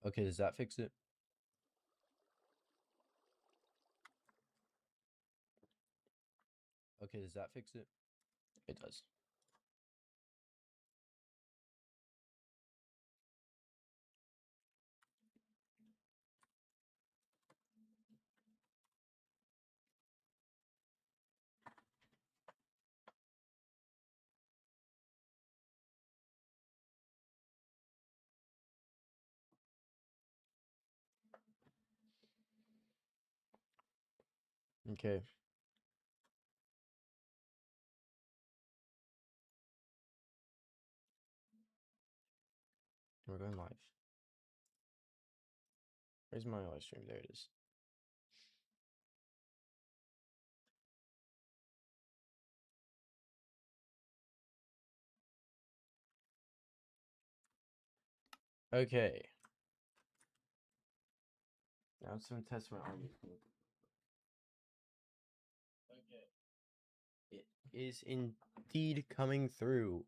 Okay, does that fix it? Okay, does that fix it? It does. Okay. We're going live. Where's my live stream? There it is. Okay. Now it's time to test my army. Okay. It is indeed coming through.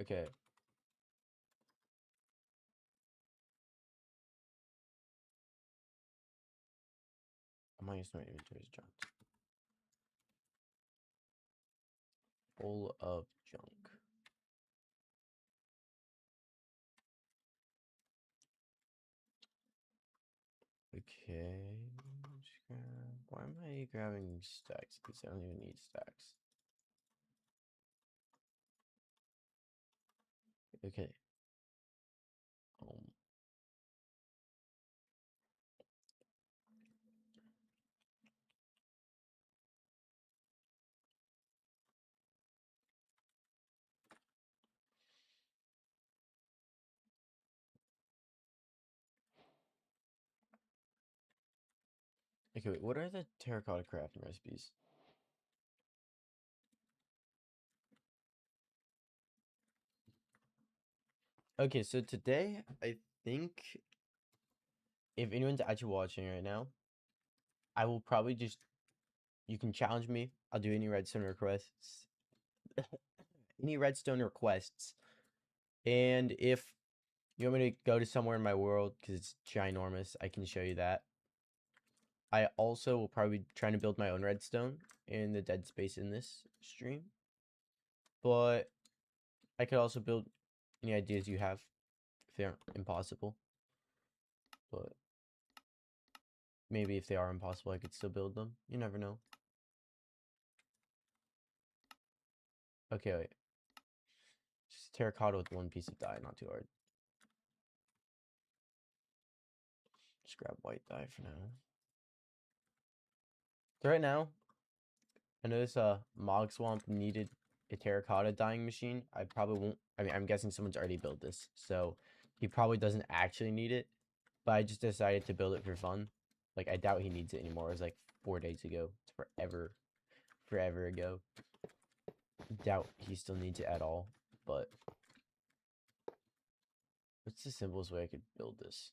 Okay. I might use my inventory as junk. Full of junk. Okay. Why am I grabbing stacks? Because I don't even need stacks. Okay. Okay, wait, what are the terracotta crafting recipes? Okay, so today, I think if anyone's actually watching right now, I will probably just, you can challenge me. I'll do any redstone requests. Any redstone requests. And if you want me to go to somewhere in my world, because it's ginormous, I can show you that. I also will probably be trying to build my own redstone in the dead space in this stream. But I could also build any ideas you have if they aren't impossible. But maybe if they are impossible, I could still build them. You never know. Okay, wait. Just terracotta with one piece of dye, not too hard. Just grab white dye for now. So right now, I know this Mog Swamp needed a terracotta dyeing machine. I probably won't. I mean, I'm guessing someone's already built this, so he probably doesn't actually need it. But I just decided to build it for fun. Like, I doubt he needs it anymore. It was like 4 days ago. It's forever ago. Doubt he still needs it at all. But what's the simplest way I could build this?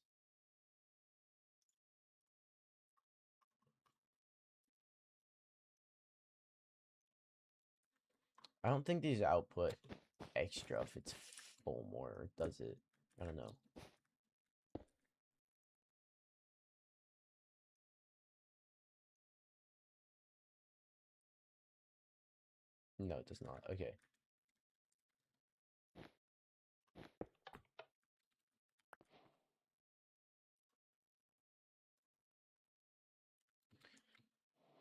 I don't think these output extra if it's full more, or does it? I don't know. No, it does not. Okay.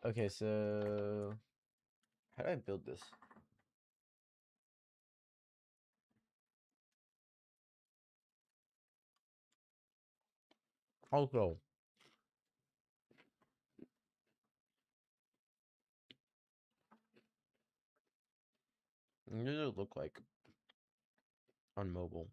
Okay, so how do I build this? Also, what does it look like on mobile?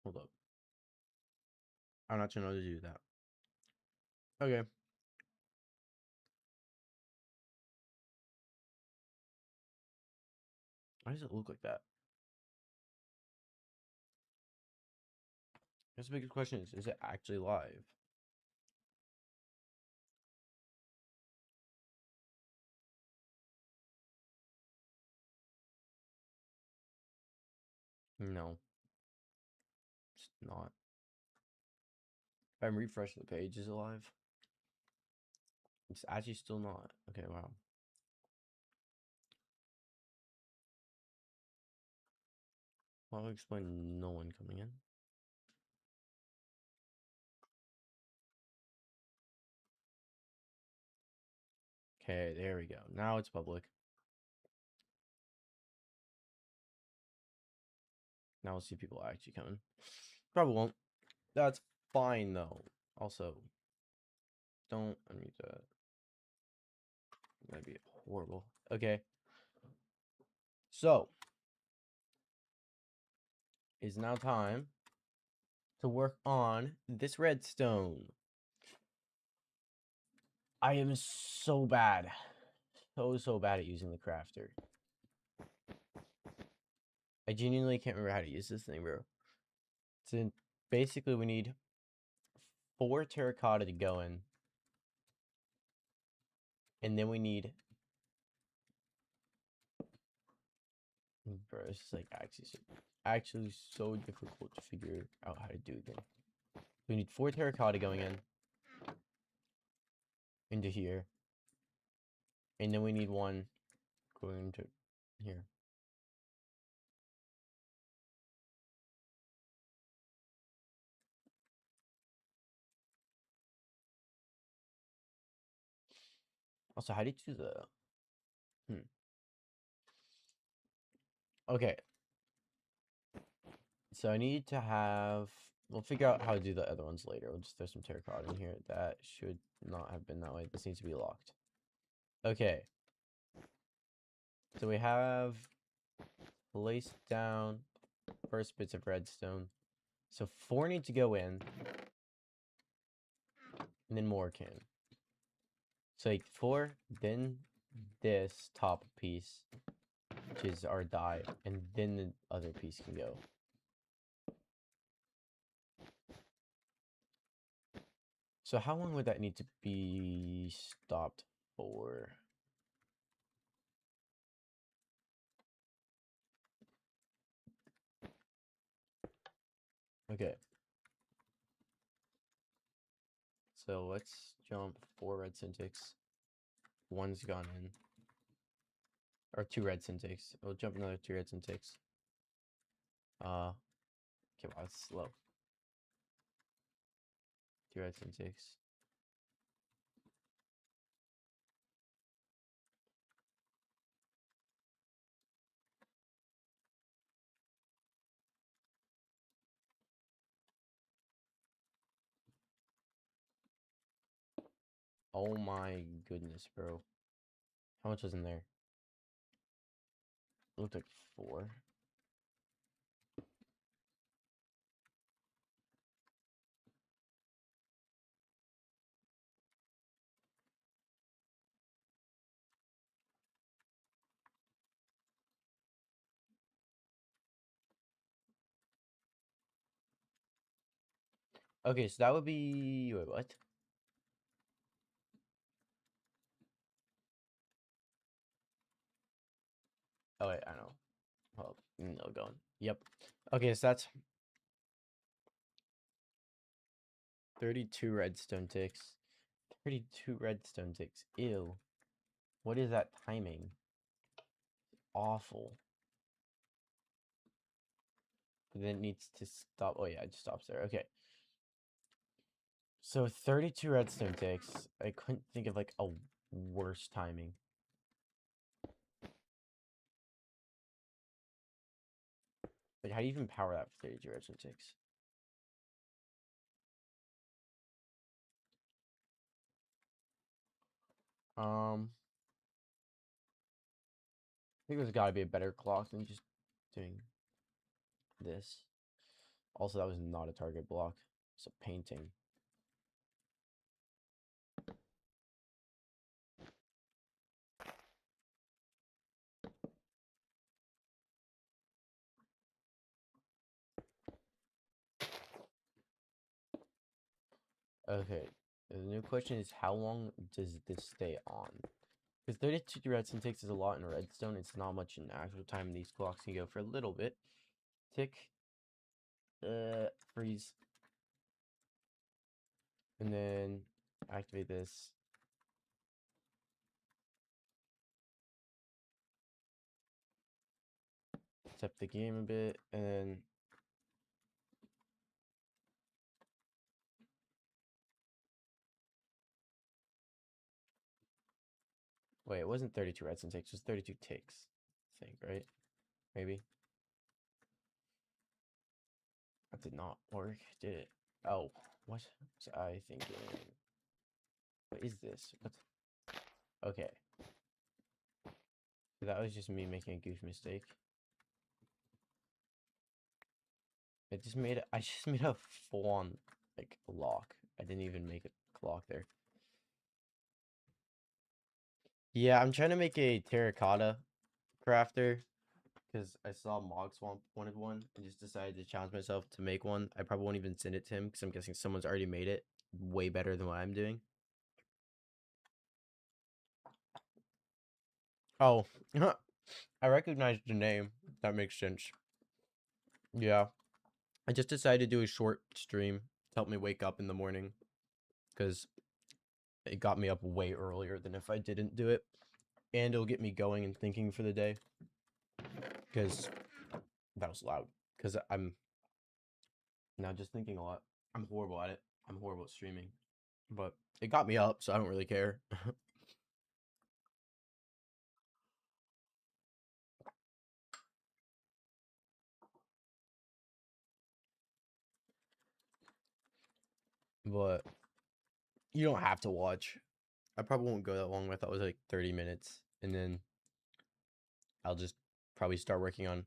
Hold up. I'm not sure how to do that. Okay. Why does it look like that? That's the biggest question is it actually live? No, it's not. If I'm refreshing the page, is it live? It's actually still not. Okay, wow. Well, I'll explain no one coming in. Okay, there we go. Now it's public. Now we'll see people actually coming. Probably won't. That's fine though. Also, don't unmute that. That'd be horrible. Okay. So, it's now time to work on this redstone. I am so bad. So bad at using the crafter. I genuinely can't remember how to use this thing, bro. So basically we need 4 terracotta to go in. And then we need... Bro, this is like actually so difficult to figure out how to do again. We need 4 terracotta going in. Into here. And then we need 1 going into here. Also, how do you do the... Okay. So I need to have... We'll figure out how to do the other ones later. We'll just throw some terracotta in here. That should not have been that way. This needs to be locked. Okay. So we have placed down first bits of redstone. So 4 need to go in. And then more can. So like 4, then this top piece, which is our dye, and then the other piece can go. So how long would that need to be stopped for? Okay. So let's jump 4 redstone ticks. 1's gone in. Or 2 redstone ticks. We'll jump another 2 redstone ticks. Okay, wow, it's slow. 2 redstone ticks. Oh my goodness, bro. How much was in there? It looked like 4. Okay, so that would be... Wait, what? Oh, wait, I know. Well, no, going. Yep. Okay, so that's 32 redstone ticks. 32 redstone ticks. Ew. What is that timing? Awful. Then it needs to stop. Oh, yeah, it just stops there. Okay. So 32 redstone ticks. I couldn't think of like a worse timing. Like, how do you even power that for 32 redstone ticks? I think there's got to be a better clock than just doing this. Also, that was not a target block. It's a painting. Okay. The new question is, how long does this stay on? Because 32 redstone ticks is a lot in redstone. It's not much in actual time. These clocks can go for a little bit. Tick. Freeze. And then activate this. Step the game a bit. And then wait, it wasn't 32 redstone ticks. It was 32 ticks, I think, right? Maybe. That did not work, did it? Oh, what was I thinking? What is this? What? Okay. That was just me making a goof mistake. I just made a full-on, like, lock. I didn't even make a clock there. Yeah, I'm trying to make a terracotta crafter because I saw Mog Swamp wanted one and just decided to challenge myself to make one. I probably won't even send it to him because I'm guessing someone's already made it way better than what I'm doing. Oh, I recognized the name. That makes sense. Yeah. I just decided to do a short stream to help me wake up in the morning because it got me up way earlier than if I didn't do it. And it'll get me going and thinking for the day because that was loud. Because I'm now just thinking a lot. I'm horrible at it. I'm horrible at streaming. But it got me up, so I don't really care. But you don't have to watch. I probably won't go that long. I thought it was like 30 minutes. And then I'll just probably start working on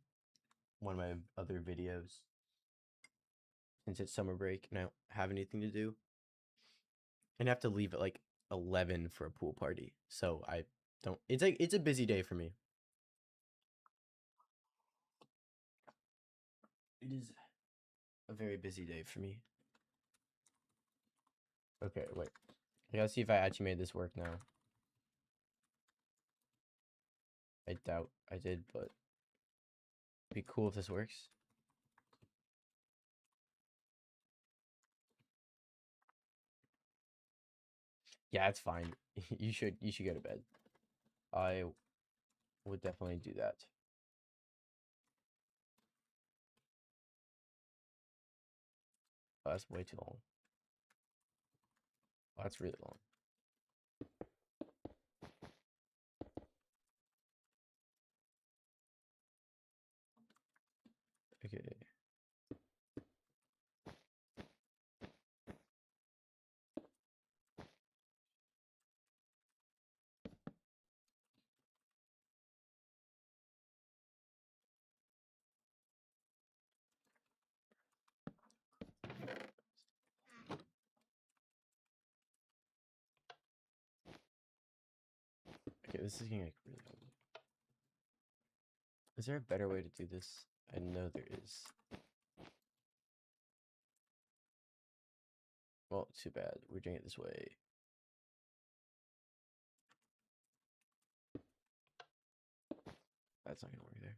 one of my other videos since it's summer break and I don't have anything to do. And I have to leave at like 11 for a pool party. So I don't, it's a busy day for me. It is a very busy day for me. Okay, wait. I gotta see if I actually made this work now. I doubt I did, but it'd be cool if this works. Yeah, it's fine. You should go to bed. I would definitely do that. Oh, that's way too long. Oh, that's really long. Okay. Okay, this is getting like really long. Is there a better way to do this? I know there is. Well, too bad. We're doing it this way. That's not gonna work there.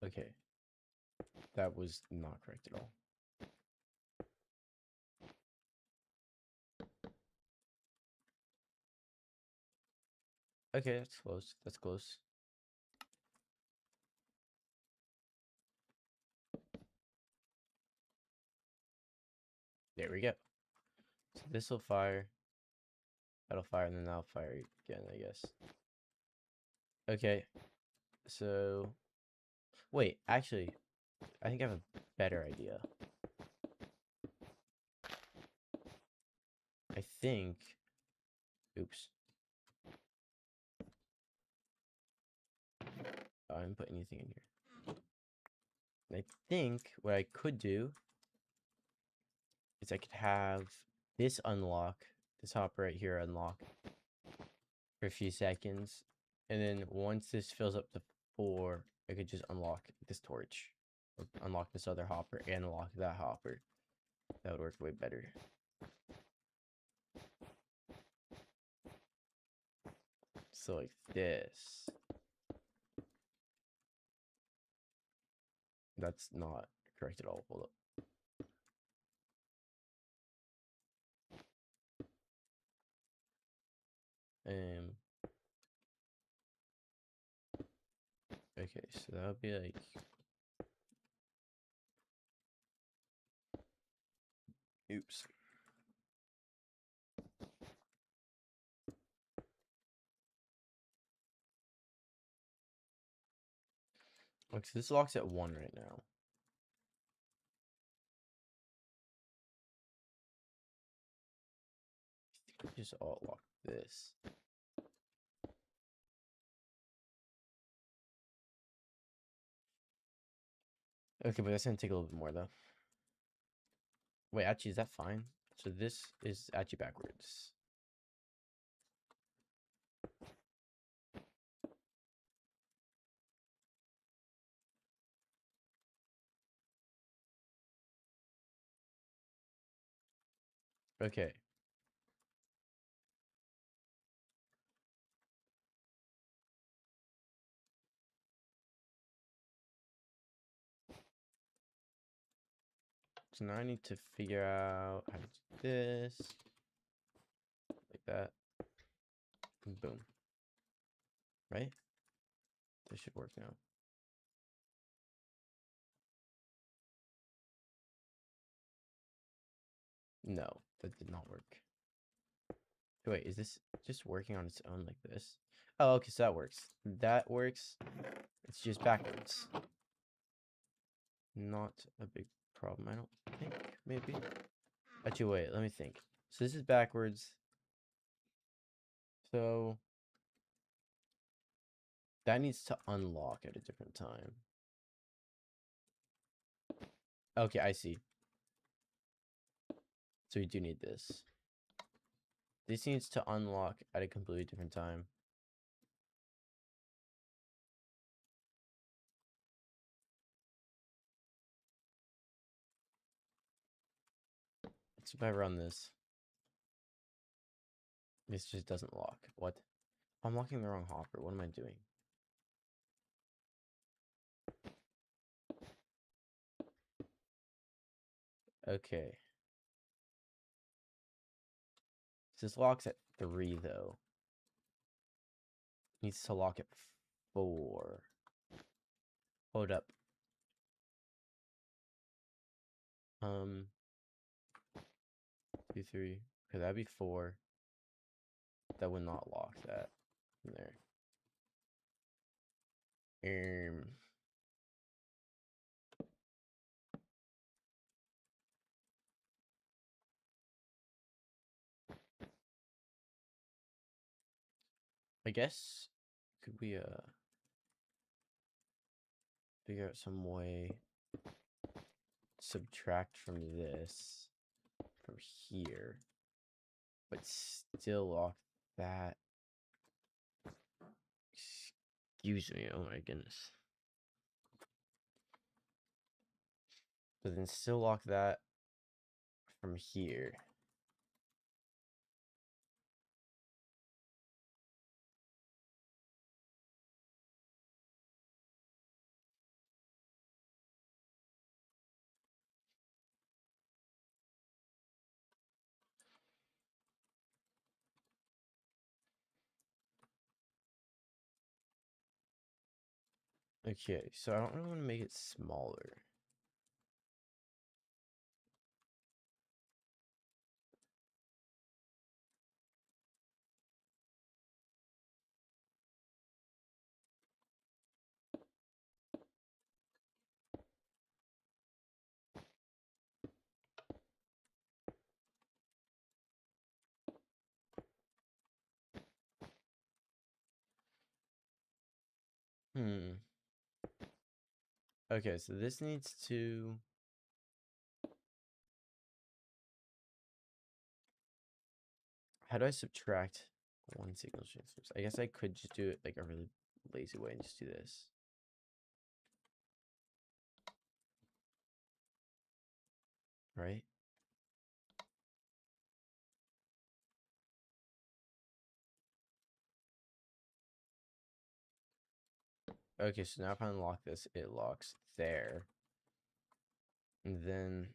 Okay. That was not correct at all. Okay, that's close. That's close. There we go. So this will fire. That'll fire, and then that'll fire again, I guess. Okay. So, wait, actually, I think I have a better idea. think, oops. Oh, I didn't put anything in here. I think what I could do is I could have this unlock, this hopper right here unlock for a few seconds. And then once this fills up to 4, I could just unlock this torch. Or unlock this other hopper and unlock that hopper. That would work way better. So like this. That's not correct at all. Hold up. Okay, so that would be like, oops. Okay, so this locks at 1 right now. I think we just all lock this. Okay, but that's gonna take a little bit more though. Wait, actually, is that fine? So this is actually backwards. Okay. So now I need to figure out how to do this. Like that. And boom. Right? This should work now. No, that did not work. Wait, is this just working on its own like this? Oh, okay, so that works. That works. It's just backwards. Not a big problem, I don't think. Maybe. Actually, wait, let me think. So this is backwards. So that needs to unlock at a different time. Okay, I see. So we do need this. This needs to unlock at a completely different time. So if I run this, this just doesn't lock. What? I'm locking the wrong hopper. What am I doing? Okay. So this locks at 3, though. Needs to lock at 4. Hold up. 2, 3. Okay, that'd be 4. That would not lock that in there. I guess could we figure out some way to subtract from this from here, but still lock that. Excuse me, oh my goodness. But then still lock that from here. Okay, so I don't really want to make it smaller. Okay, so this needs to... How do I subtract one signal transfer? I guess I could just do it like a really lazy way and just do this. Right? Okay, so now if I unlock this, it locks there. And then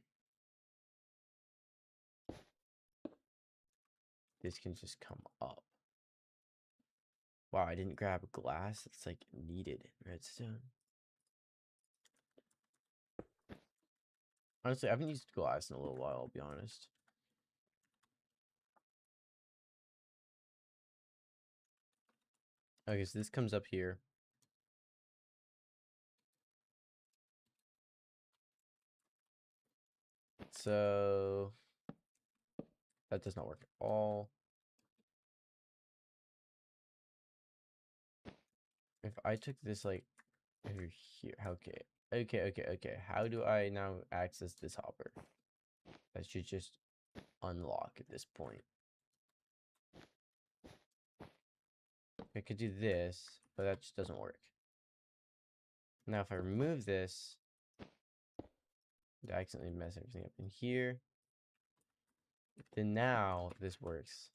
this can just come up. Wow, I didn't grab glass. It's like needed in redstone. Honestly, I haven't used glass in a little while, I'll be honest. Okay, so this comes up here. So that does not work at all. If I took this like over here, okay. How do I now access this hopper? That should just unlock at this point. I could do this, but that just doesn't work. Now if I remove this, I accidentally mess everything up in here. Then now this works.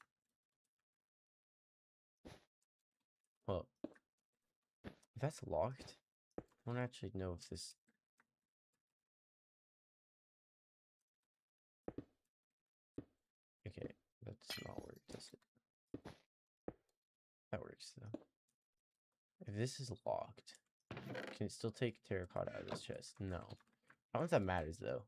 Well, if that's locked, I don't actually know if this... Okay, that does not work, does it? That works, though. If this is locked, can it still take terracotta out of this chest? No. I don't know if that matters, though.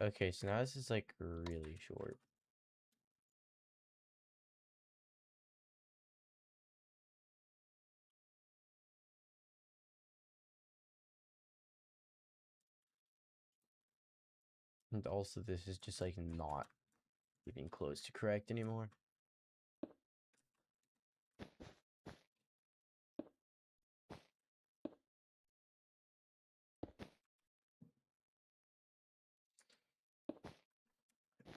Okay, so now this is, like, really short. And also, this is just, like, not even close to correct anymore.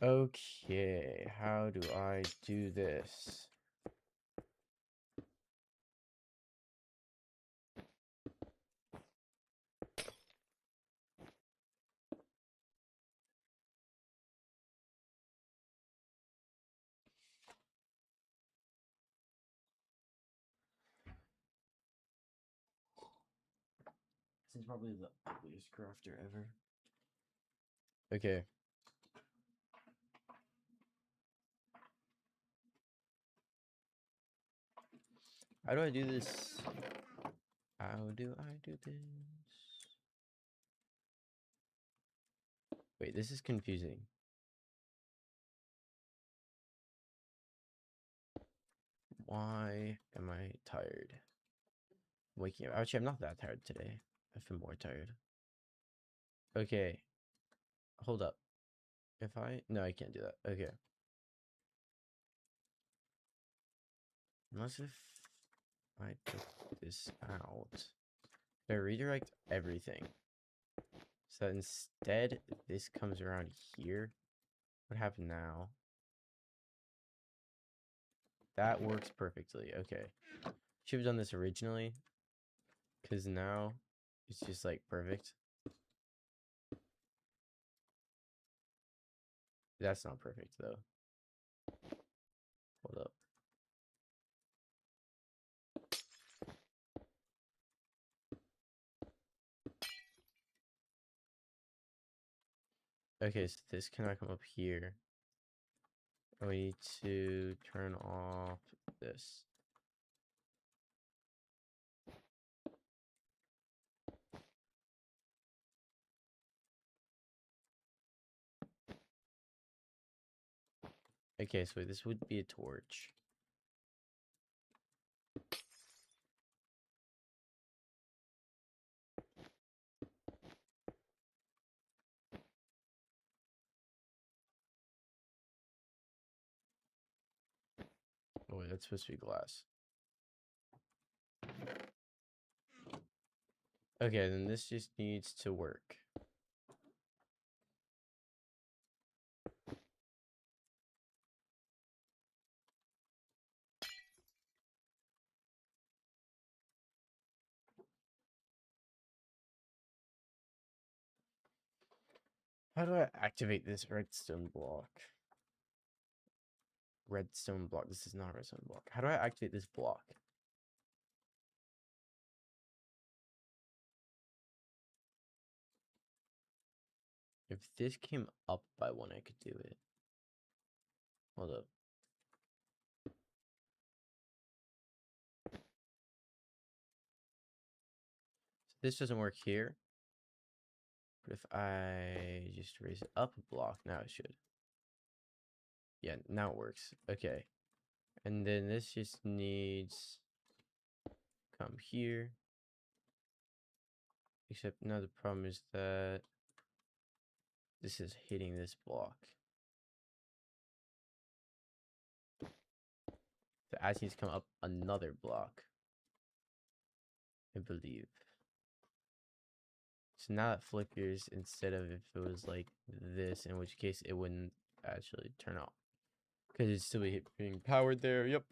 Okay, how do I do this? This is probably the ugliest crafter ever. Okay. How do I do this? How do I do this? Wait, this is confusing. Why am I tired? Waking up. Actually, I'm not that tired today. I feel more tired. Okay. Hold up. If I... No, I can't do that. Okay. Unless if I took this out. I redirect everything. So that instead, this comes around here. What happened now? That works perfectly. Okay. Should have done this originally. Because now it's just like perfect. That's not perfect though. Hold up. Okay, so this cannot come up here. We need to turn off this. Okay, so this would be a torch. that's supposed to be glass. Okay, then this just needs to work. How do I activate this redstone block? Redstone block. This is not a redstone block. How do I activate this block? If this came up by one, I could do it. Hold up. So this doesn't work here. But if I just raise it up a block, now it should. Yeah, now it works. Okay. And then this just needs come here. Except now the problem is that this is hitting this block. The ads needs to come up another block, I believe. So now it flickers instead of if it was like this, in which case it wouldn't actually turn off. Because it'd still be being powered there. Yep.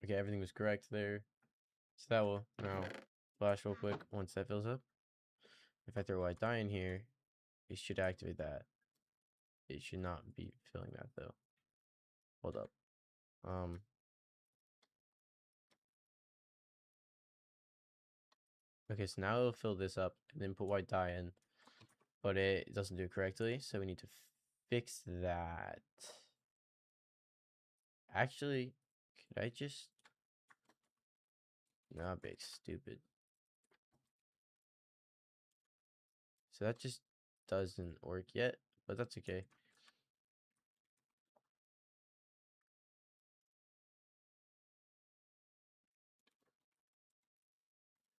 Okay, everything was correct there. So that will now flash real quick once that fills up. If I throw a white dye in here, it should activate that. It should not be filling that though. Hold up. Okay, so now it'll fill this up and then put white dye in, but it doesn't do it correctly, so we need to fix that. Actually, could I just... No, I'm being stupid. So that just doesn't work yet, but that's okay.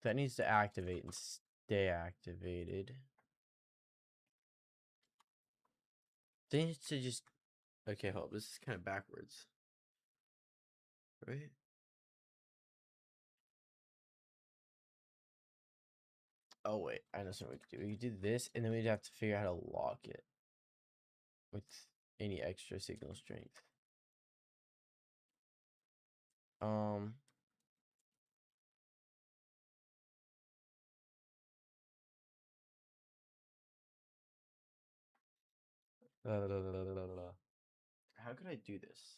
That needs to activate and stay activated. They need to just... Okay, hold up. This is kind of backwards. Right? Oh, wait. I know something we could do. We could do this, and then we'd have to figure out how to lock it with any extra signal strength. Um... How could I do this?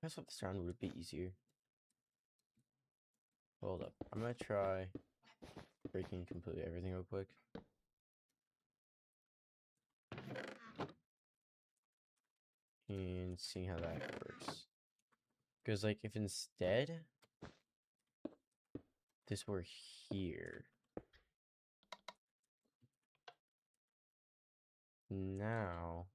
I guess this round would be easier. Hold up. I'm gonna try breaking completely everything real quick. And seeing how that works. Because, like, if instead this were here. Now.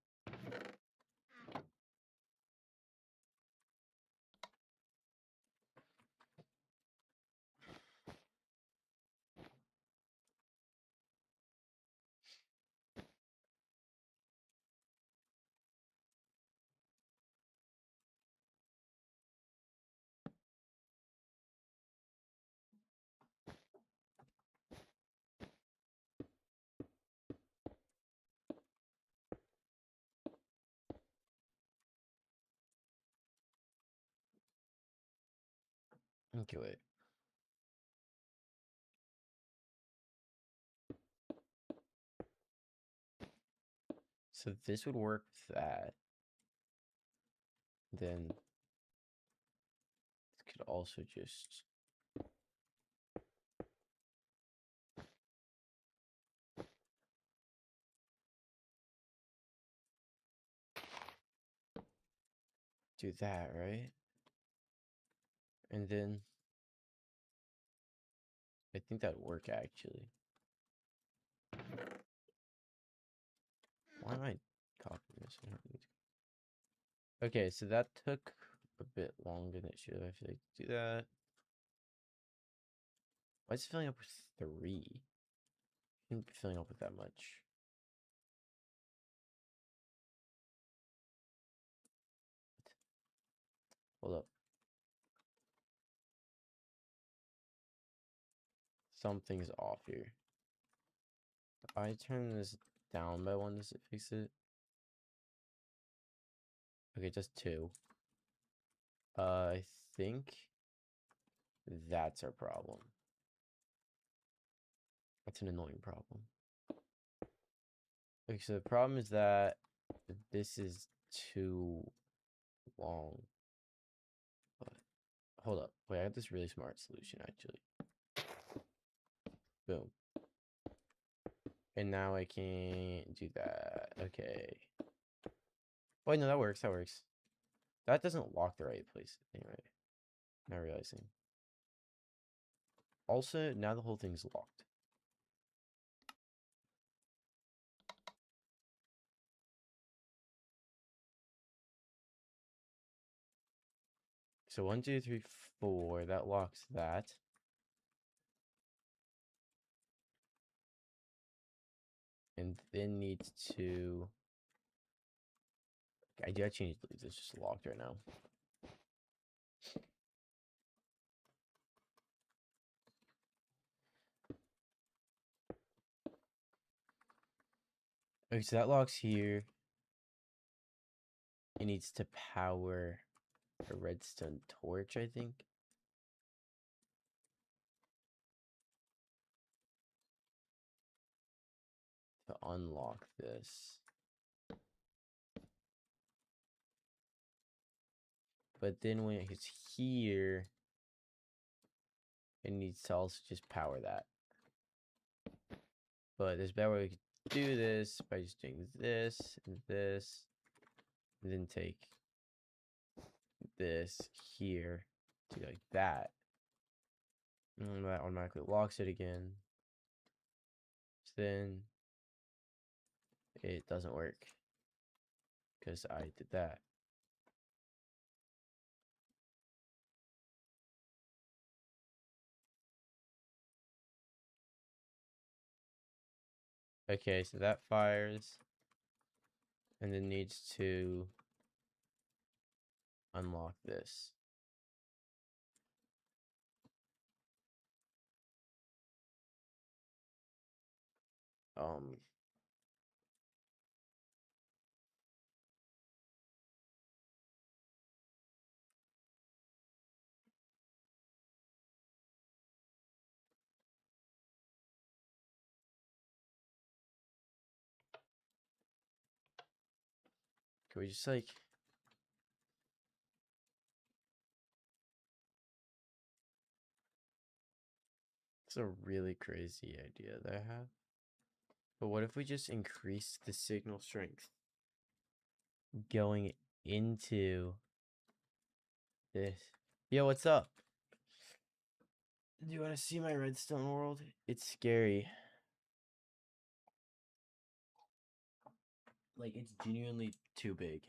Okay, wait. So this would work with that. Then it could also just... do that, right? And then I think that'd work actually. Why am I copying this? I don't need to. Okay, so that took a bit longer than it should have. I feel like do that. Why is it filling up with 3? Shouldn't be filling up with that much. Hold up. Something's off here. If I turn this down by 1, does it fix it? Okay, just 2. I think that's our problem. That's an annoying problem. Okay, so the problem is that this is too long. But hold up. Wait, I have this really smart solution actually. Boom. And now I can't do that. Okay. Wait, no, that works. That works. That doesn't lock the right place. Anyway, not realizing. Also, now the whole thing's locked. So 1, 2, 3, 4. That locks that. And then needs to. I do have to change the leads. It's just locked right now. Okay, so that locks here. It needs to power a redstone torch, I think. To unlock this. But then when it hits here, it needs to also just power that. But there's a better way we could do this by just doing this and this. And then take this here to like that. And that automatically locks it again. So then it doesn't work. Because I did that. Okay, so that fires. And then needs to unlock this. Um, can we just like it's a really crazy idea that I have. But what if we just increase the signal strength going into this? Yo, what's up? Do you want to see my redstone world? It's scary. Like, it's genuinely too big.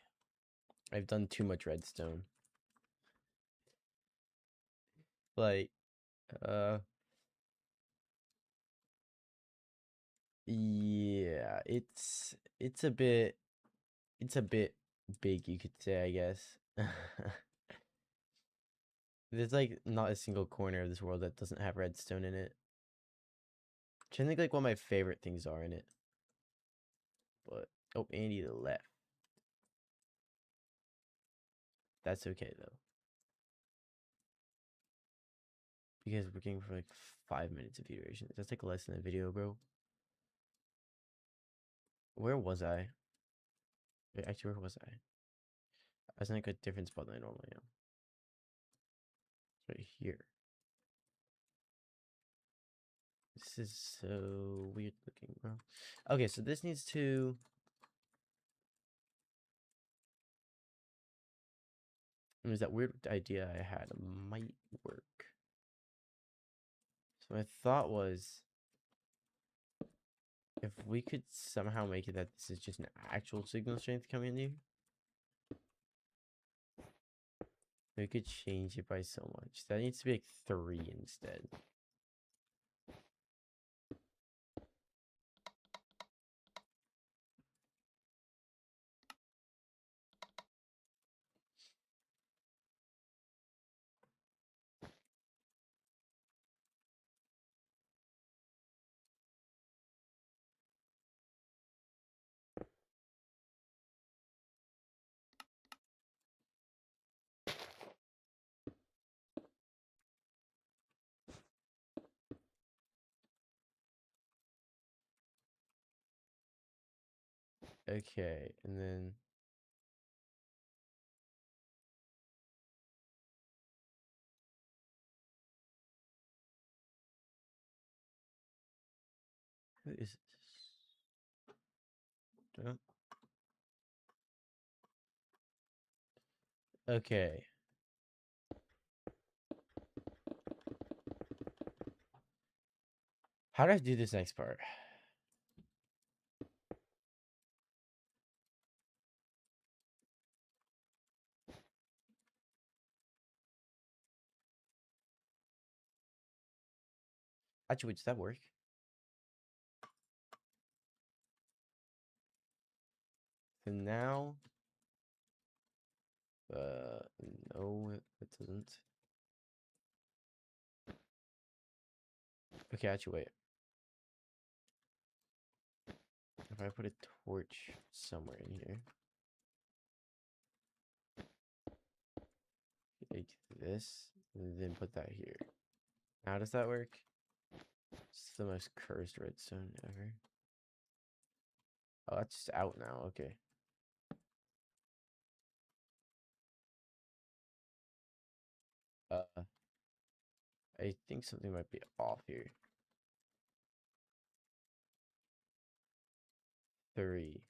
I've done too much redstone. Like, yeah, it's a bit big, you could say, I guess. There's like not a single corner of this world that doesn't have redstone in it. Which I think like one of my favorite things are in it. But oh, Andy to the left. That's okay though. Because we're getting for like 5 minutes of duration. That's like less than a video, bro. Where was I? Wait, actually, where was I? I was in like a different spot than I normally am. It's right here. This is so weird looking, bro. Okay, so this needs to. It was that weird idea I had might work. So my thought was, if we could somehow make it that this is just an actual signal strength coming in here, we could change it by so much. That needs to be like 3 instead. Okay, and then what is this? Okay. How do I do this next part? Actually, wait, does that work? So now, no, it doesn't. Okay, actually, wait. If I put a torch somewhere in here, like this, and then put that here. How does that work? It's the most cursed redstone ever. Oh, that's just out now. Okay. I think something might be off here. 3.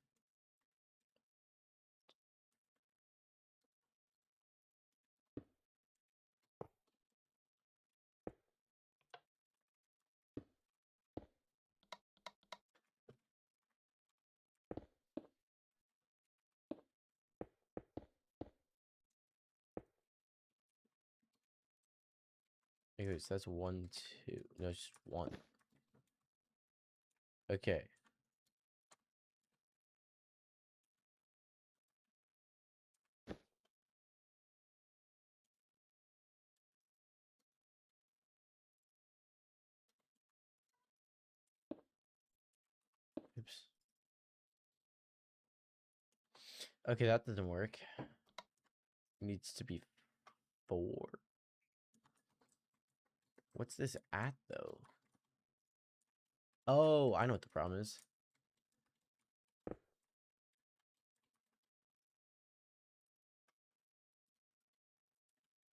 Okay, so that's 1, 2. No, it's just 1. Okay. Oops. Okay, that doesn't work. It needs to be 4. What's this at, though? Oh, I know what the problem is.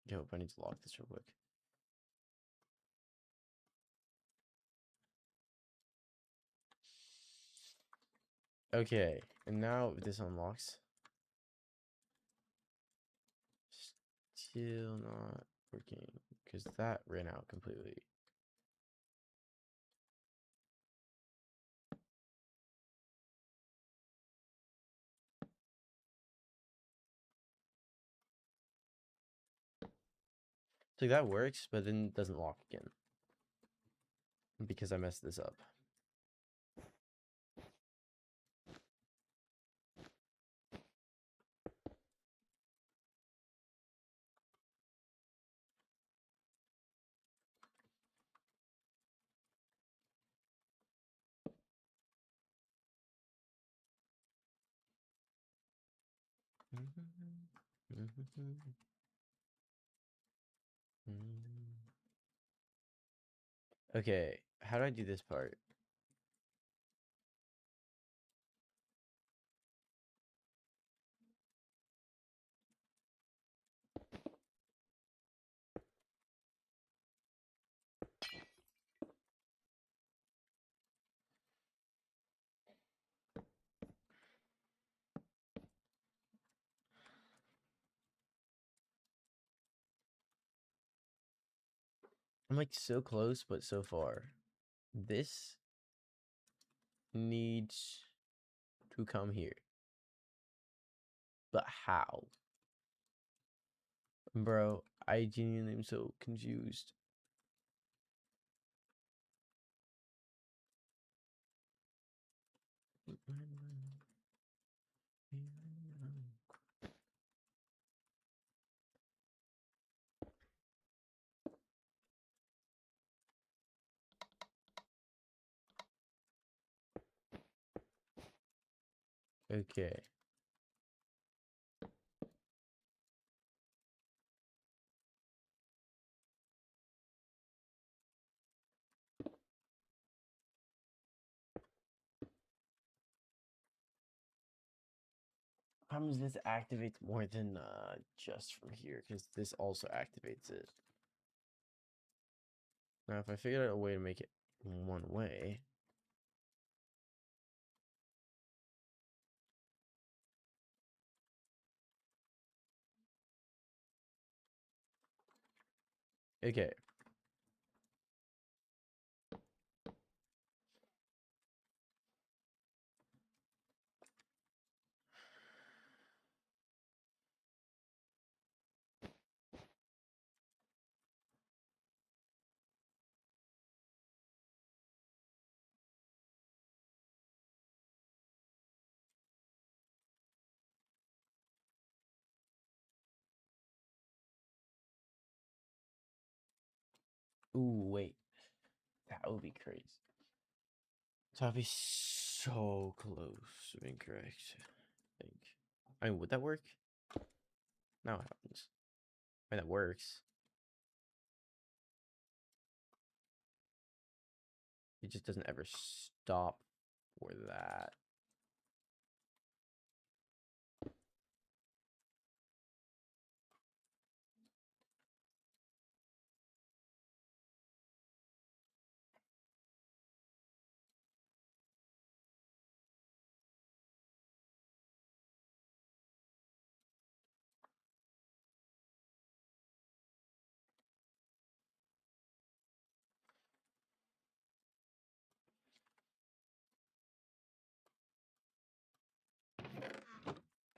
Yo, I need to lock this real quick. Okay, and now this unlocks. Still not working because that ran out completely. So that works, but then it doesn't lock again because I messed this up. Okay, how do I do this part? I'm like so close, but so far. This needs to come here. But how? Bro, I genuinely am so confused. Okay. Problem is this activates more than just from here, because this also activates it. Now if I figured out a way to make it one way. Okay. Ooh, wait. That would be crazy. So I'd be so close to being correct, I think. I mean, would that work? Now what happens? I mean, that works. It just doesn't ever stop for that.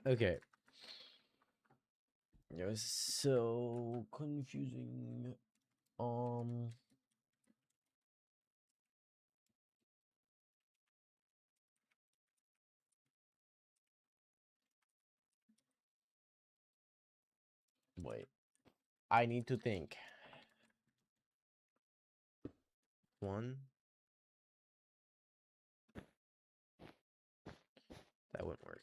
Okay. It was so confusing. Wait. I need to think. One. That wouldn't work.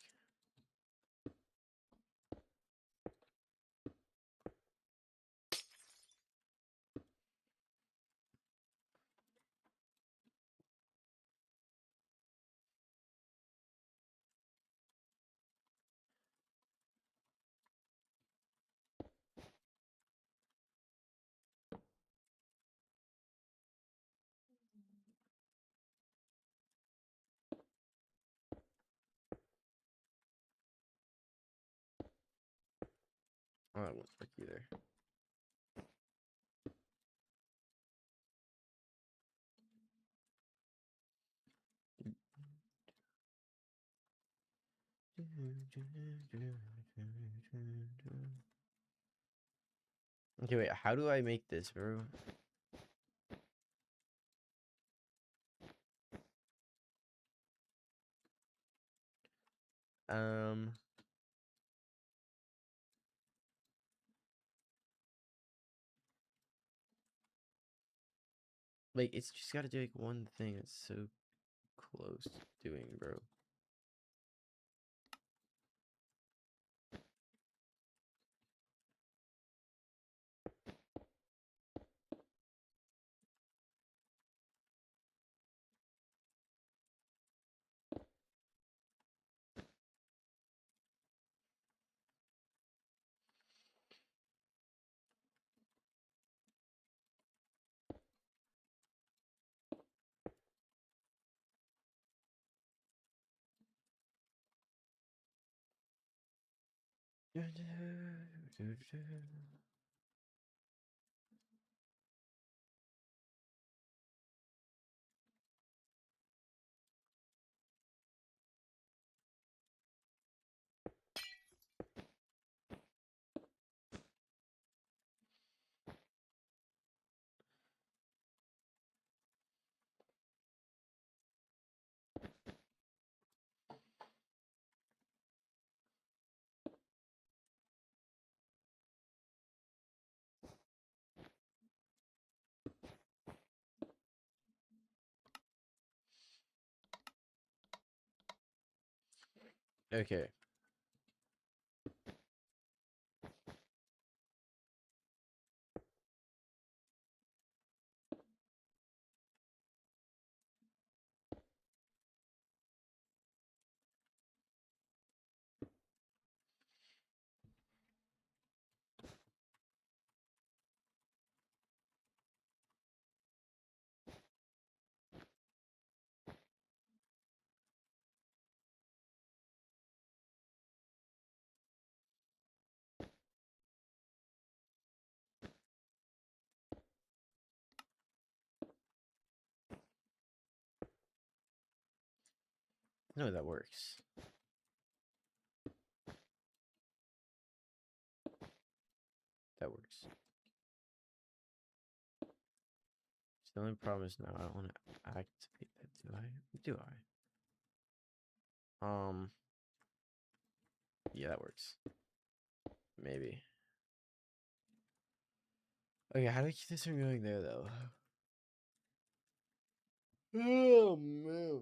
Oh, that won't work either. Okay, wait. How do I make this, bro? Um. Like, it's just gotta do like one thing. It's so close to doing, bro. Okay. No, that works. That works. The only problem is now I don't want to activate that, do I? Do I? Yeah, that works. Maybe. Okay, how do I keep this from going there, though? Oh, man.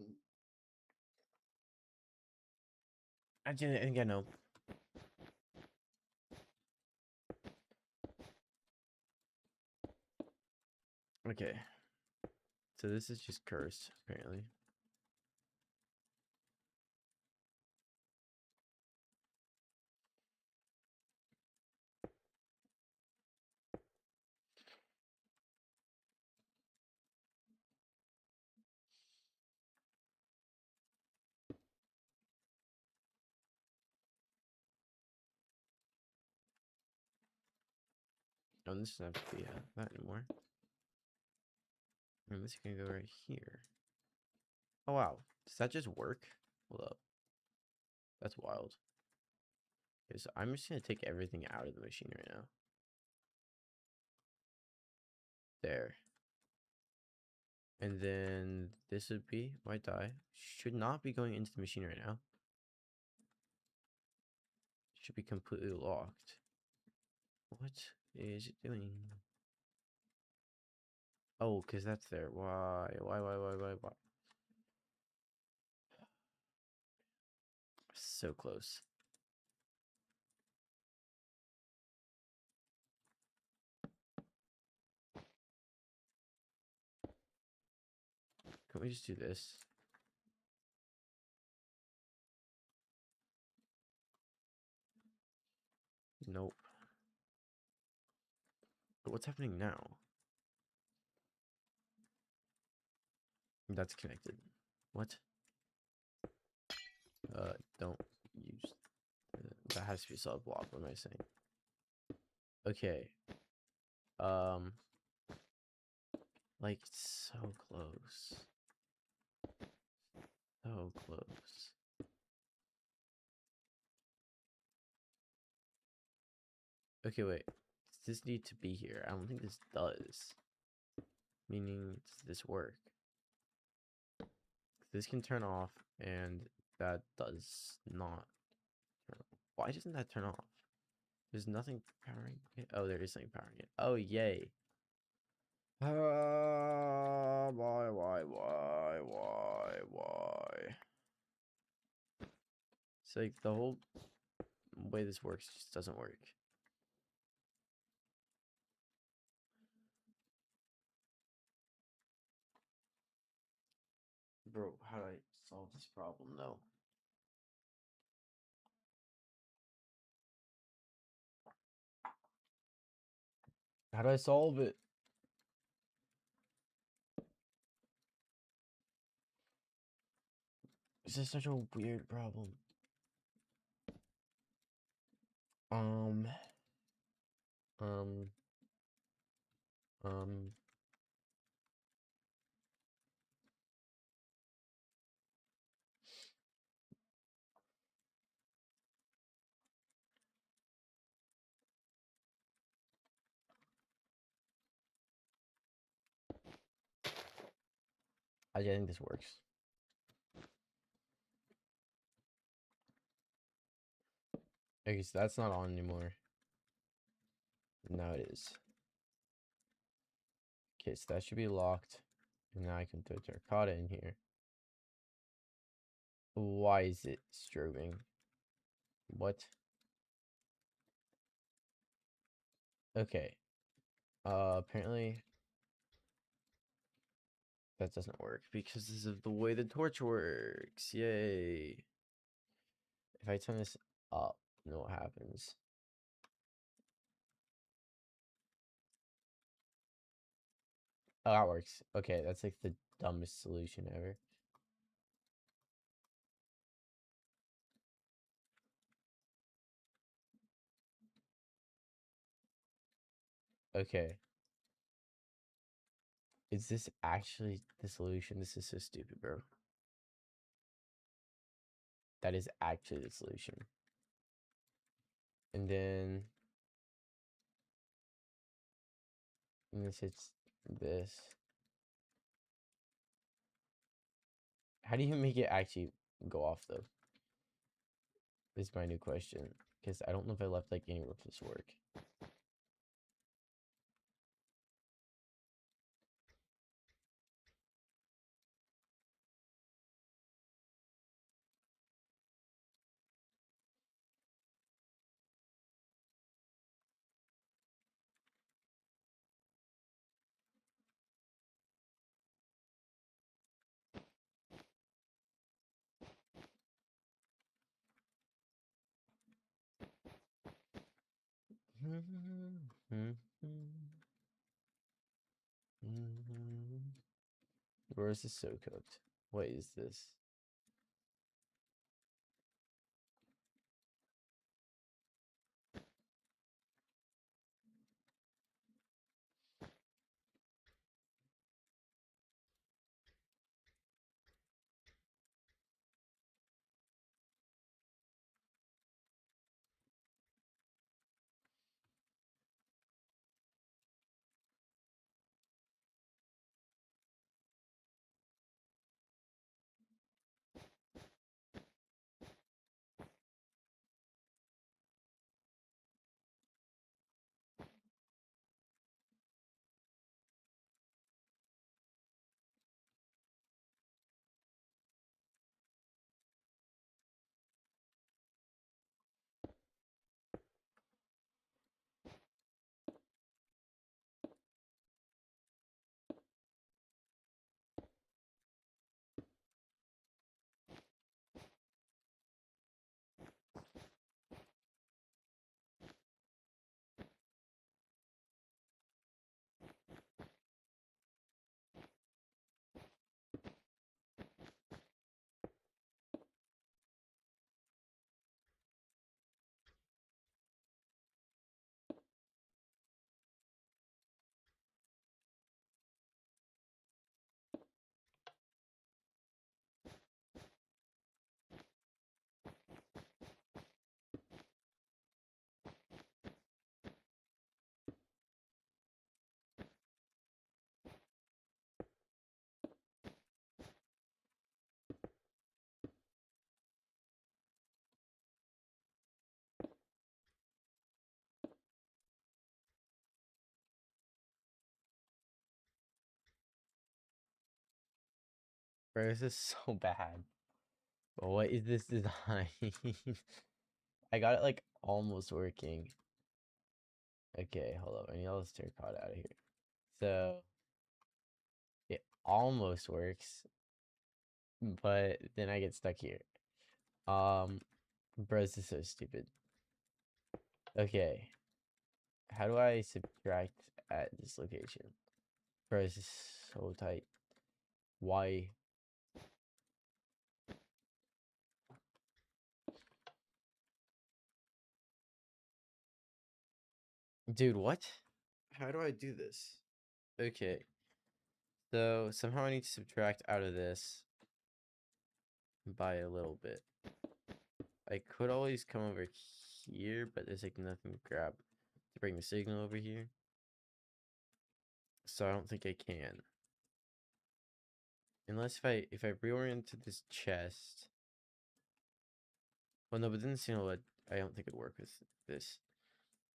I think I know. Okay. So this is just cursed, apparently. Oh, this doesn't have to be that anymore. And this can go right here. Oh, wow. Does that just work? Hold up. That's wild. Okay, so I'm just going to take everything out of the machine right now. There. And then this would be my die. Should not be going into the machine right now. Should be completely locked. What is it doing? Oh, because that's there. Why? Why? So close. Can we just do this? Nope. But what's happening now? That's connected. What? Don't use... that has to be solid block. What am I saying? Okay. Like, so close. So close. Okay, wait. Does this need to be here? I don't think this does. Meaning, does this work? This can turn off, and that does not turn off. Why doesn't that turn off? There's nothing powering it. Oh, there is something powering it. Oh, yay. Why? It's like the whole way this works just doesn't work. Bro, how do I solve this problem, though? How do I solve it? This is such a weird problem. Um, um, um. I think this works. Okay, so that's not on anymore. Now it is. Okay, so that should be locked. And now I can throw terracotta in here. Why is it strobing? What? Okay. Apparently that doesn't work because this is the way the torch works. Yay. If I turn this up, you know what happens. Oh, that works. Okay, that's like the dumbest solution ever. Okay. Is this actually the solution? This is so stupid, bro. That is actually the solution. And then this hits this. How do you make it actually go off though? Is my new question. Because I don't know if I left like any room for this work. Where is this so cooked? What is this? Bro, this is so bad. What is this design? I got it like almost working. Okay, hold up. I need all this terracotta out of here. So it almost works, but then I get stuck here. Bro, this is so stupid. Okay. How do I subtract at this location? Bro, this is so tight. Why? Dude, what? How do I do this? Okay. So somehow I need to subtract out of this by a little bit. I could always come over here, but there's like nothing to grab to bring the signal over here. So I don't think I can. Unless if I reorient to this chest. Well, no, but then the signal would, I don't think it'd work with this.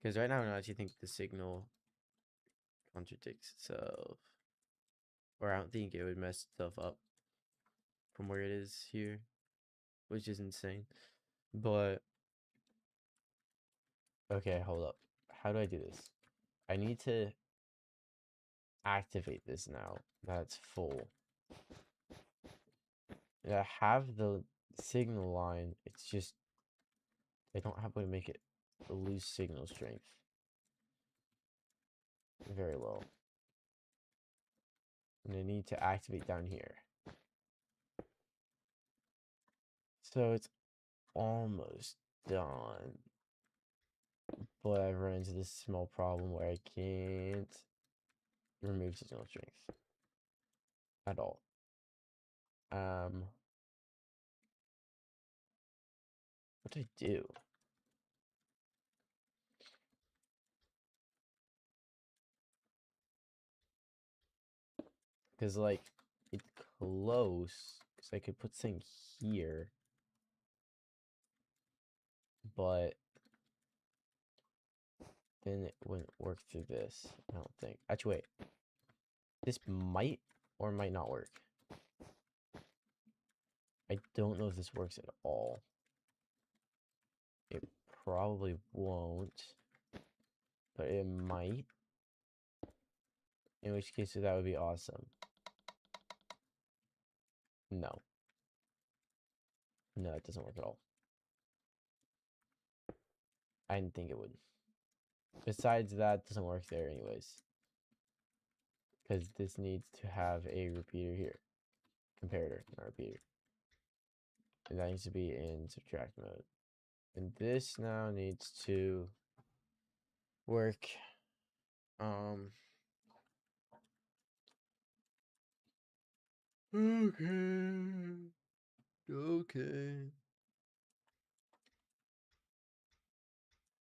Because right now I actually think the signal contradicts itself. Or I don't think it would mess stuff up from where it is here, which is insane. But Okay, hold up. How do I do this? I need to activate this now. That's full. And I have the signal line. It's just I don't have a way to make it lose signal strength very well. And I need to activate down here. So it's almost done. But I've run into this small problem where I can't remove signal strength at all. What do I do? Because, like, it's close. Because I could put something here. But then it wouldn't work through this, I don't think. Actually, wait. This might or might not work. I don't know if this works at all. It probably won't. But it might. In which case, that would be awesome. No. No, it doesn't work at all. I didn't think it would. Besides that, it doesn't work there anyways. Because this needs to have a repeater here. Comparator, not repeater. And that needs to be in subtract mode. And this now needs to work. Okay. Okay.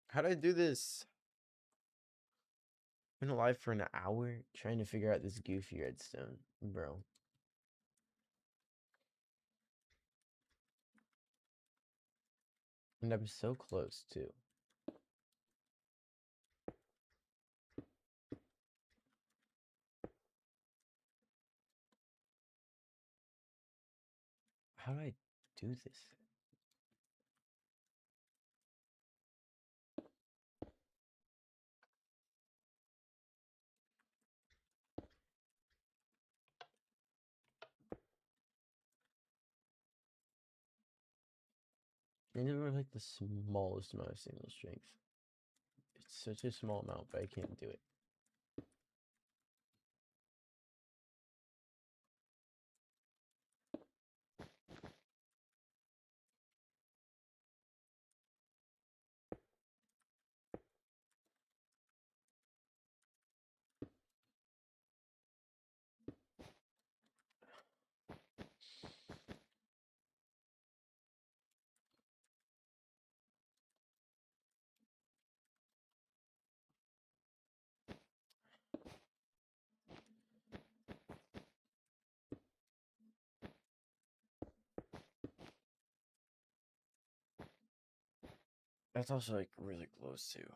How did I do this? Been alive for an hour trying to figure out this goofy redstone, bro. And I'm so close too. How do I do this? I never like the smallest amount of signal strength. It's such a small amount, but I can't do it. That's also like really close too.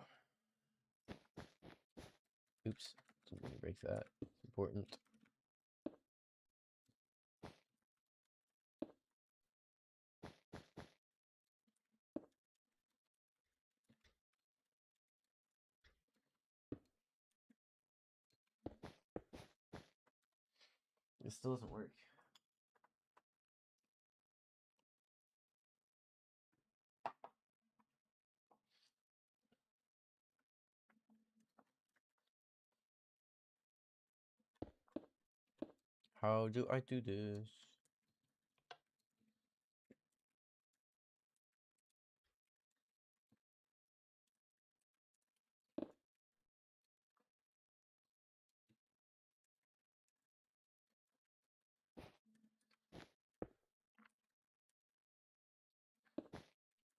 Oops, didn't mean to break that. It's important. It still doesn't work. How do I do this?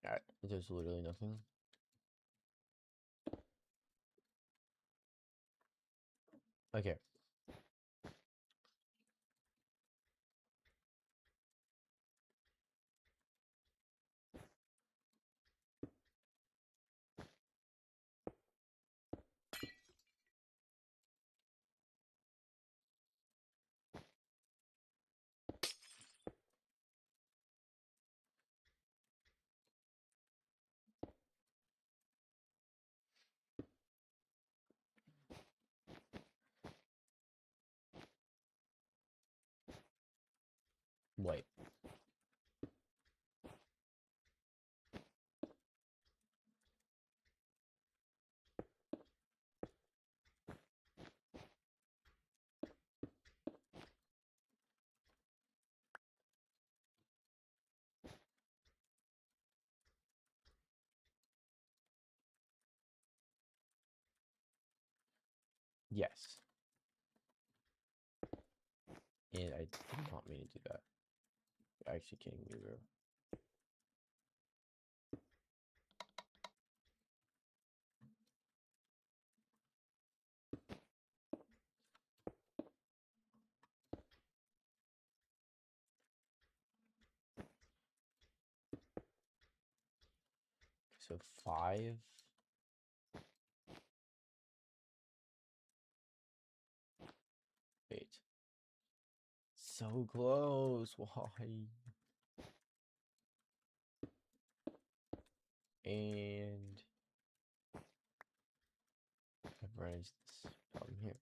Alright, there's literally nothing. Okay. Wait. Yes. And I did not mean to do that. You're actually kidding me, bro. So 5. Wait. So close. Why? And I've run into this problem here.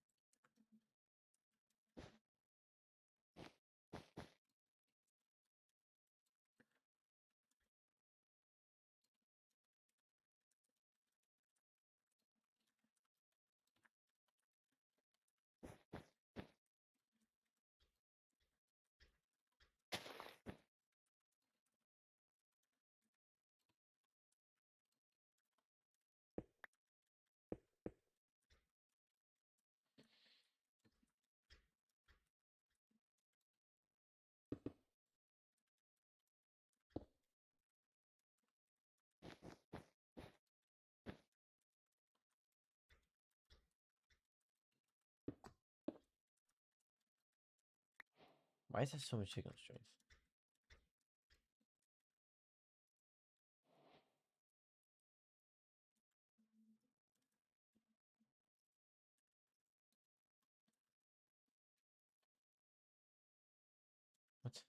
Why is there so much signal strength? What?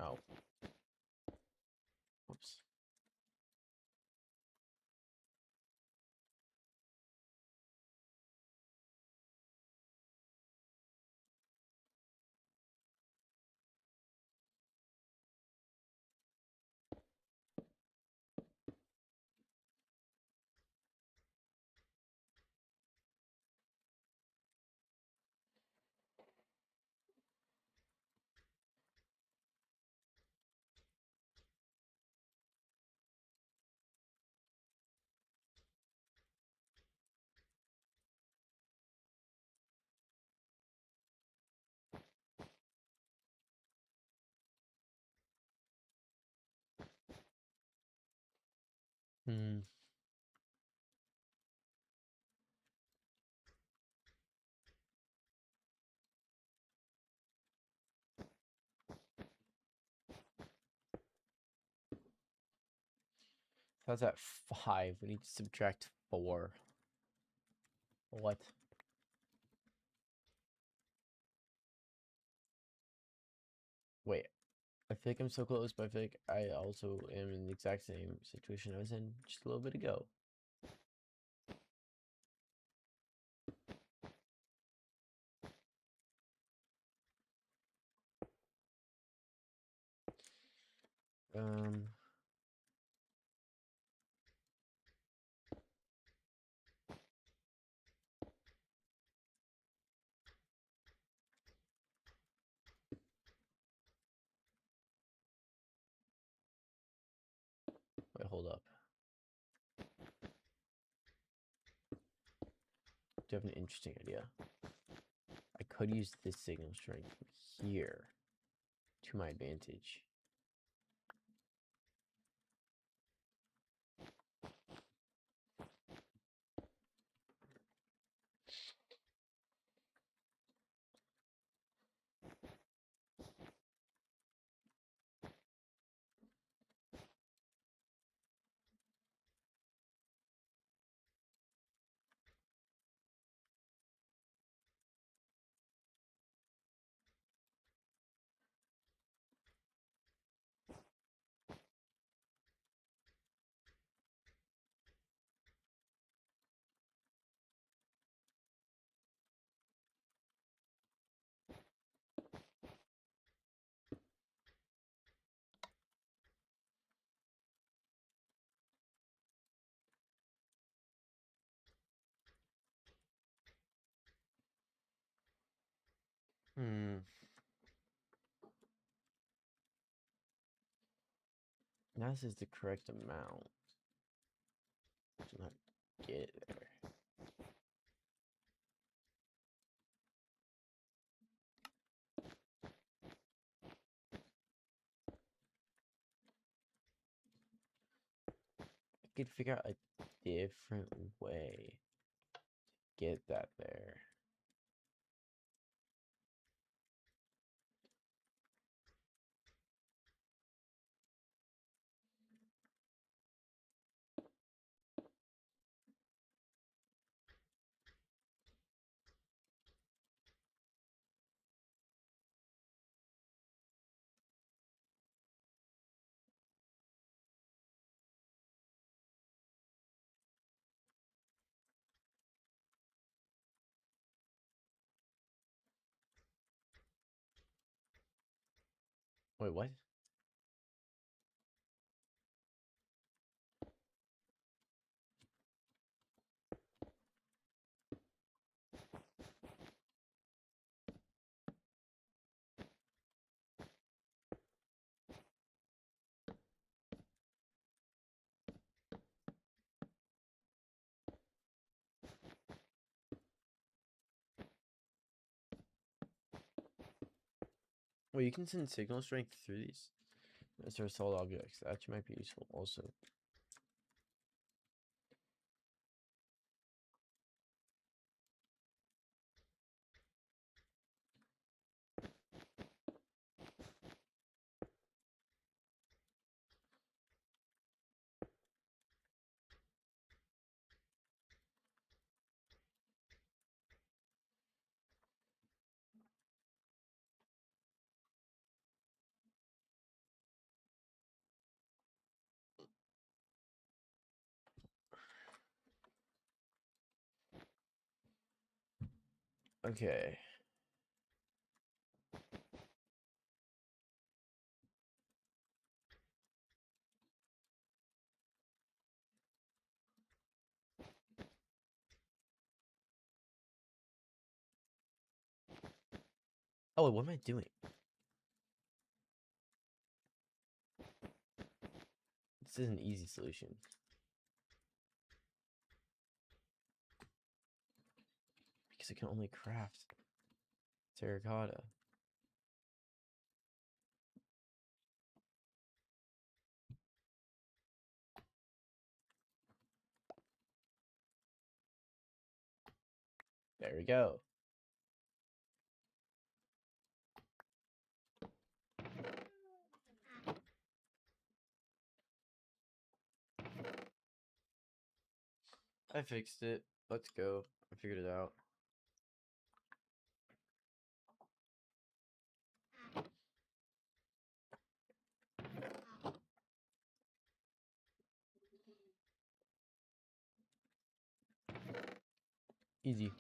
Oh. Whoops. Hmm. That's at 5. We need to subtract 4. What? Wait. I feel like I'm so close, but I feel like I also am in the exact same situation I was in just a little bit ago. Um. Wait, hold up. Do you have an interesting idea? I could use this signal strength here to my advantage. Hmm. Now this is the correct amount. To not get there. I could figure out a different way to get that there. Wait, what? Well, you can send signal strength through these. As there are solid objects. That actually might be useful also. Okay. Oh, wait, what am I doing? This is an easy solution. Because I can only craft terracotta. There we go. I fixed it. Let's go. I figured it out. Easy.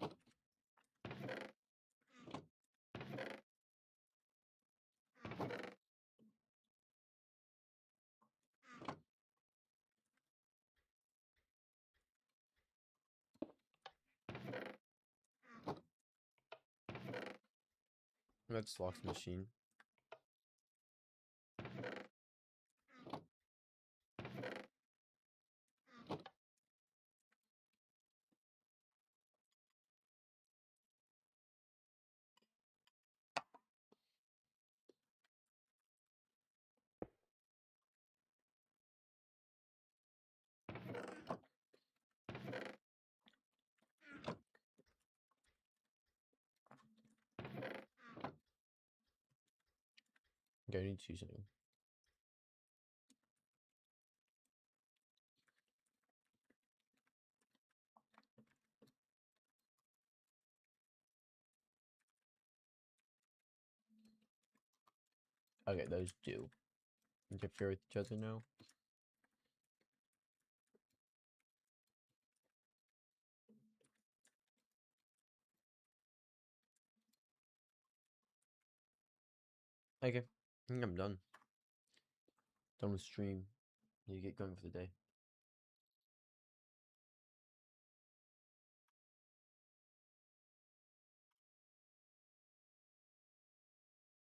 That's Lock's machine. Okay, I need to do something. Okay, those do interfere with each other now. Okay, I think I'm done. Done with stream. Need to get going for the day.